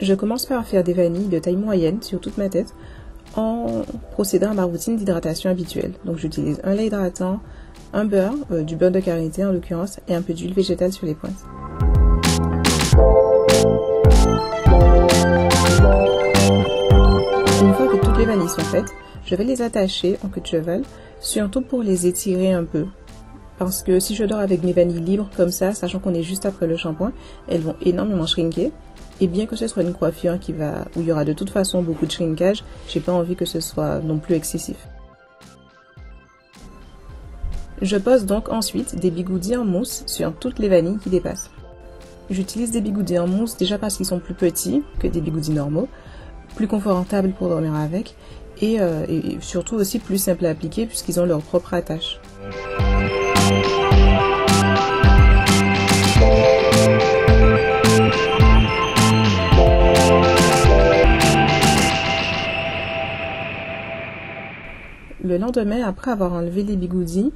Je commence par faire des vanilles de taille moyenne sur toute ma tête en procédant à ma routine d'hydratation habituelle. Donc j'utilise un lait hydratant, un beurre, du beurre de karité en l'occurrence, et un peu d'huile végétale sur les pointes. Une fois que toutes les vanilles sont faites, je vais les attacher en queue de cheval, surtout pour les étirer un peu. Parce que si je dors avec mes vanilles libres comme ça, sachant qu'on est juste après le shampoing, elles vont énormément shrinker. Et bien que ce soit une coiffure où il y aura de toute façon beaucoup de shrinkage, j'ai pas envie que ce soit non plus excessif. Je pose donc ensuite des bigoudis en mousse sur toutes les vanilles qui dépassent. J'utilise des bigoudis en mousse déjà parce qu'ils sont plus petits que des bigoudis normaux, plus confortables pour dormir avec et surtout aussi plus simples à appliquer puisqu'ils ont leur propre attache. Le lendemain, après avoir enlevé les bigoudis,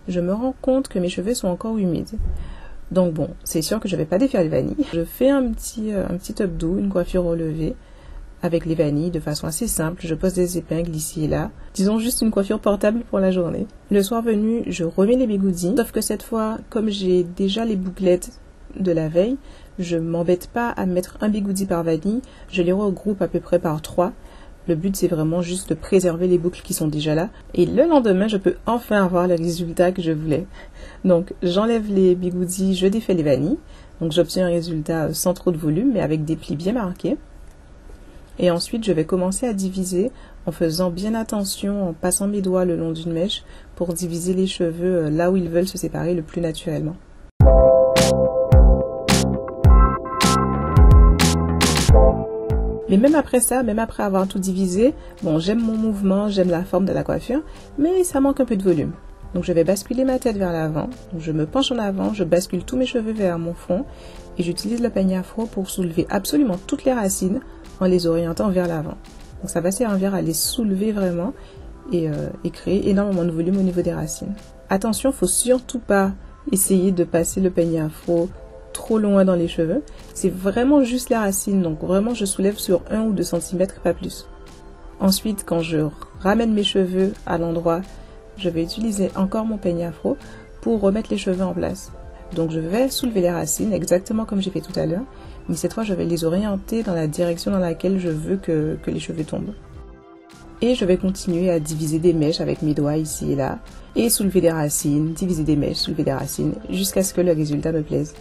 je me rends compte que mes cheveux sont encore humides. Donc bon, c'est sûr que je vais pas défaire les vanilles. Je fais un petit updo, une coiffure relevée avec les vanilles de façon assez simple. Je pose des épingles ici et là. Disons juste une coiffure portable pour la journée. Le soir venu, je remets les bigoudis. Sauf que cette fois, comme j'ai déjà les bouclettes de la veille, je m'embête pas à mettre un bigoudi par vanille. Je les regroupe à peu près par 3. Le but, c'est vraiment juste de préserver les boucles qui sont déjà là. Et le lendemain, je peux enfin avoir le résultat que je voulais. Donc, j'enlève les bigoudis, je défais les vanilles. Donc, j'obtiens un résultat sans trop de volume, mais avec des plis bien marqués. Et ensuite, je vais commencer à diviser en faisant bien attention, en passant mes doigts le long d'une mèche pour diviser les cheveux là où ils veulent se séparer le plus naturellement. Mais même après ça, même après avoir tout divisé, bon, j'aime mon mouvement, j'aime la forme de la coiffure, mais ça manque un peu de volume. Donc je vais basculer ma tête vers l'avant, je me penche en avant, je bascule tous mes cheveux vers mon front et j'utilise le peigne afro pour soulever absolument toutes les racines en les orientant vers l'avant. Donc ça va servir à les soulever vraiment et créer énormément de volume au niveau des racines. Attention, faut surtout pas essayer de passer le peigne afro trop loin dans les cheveux, c'est vraiment juste la racine, donc vraiment je soulève sur 1 ou 2 cm, pas plus. Ensuite, quand je ramène mes cheveux à l'endroit, je vais utiliser encore mon peigne afro pour remettre les cheveux en place. Donc je vais soulever les racines exactement comme j'ai fait tout à l'heure, mais cette fois je vais les orienter dans la direction dans laquelle je veux que les cheveux tombent. Et je vais continuer à diviser des mèches avec mes doigts ici et là, et soulever des racines, diviser des mèches, soulever des racines, jusqu'à ce que le résultat me plaise.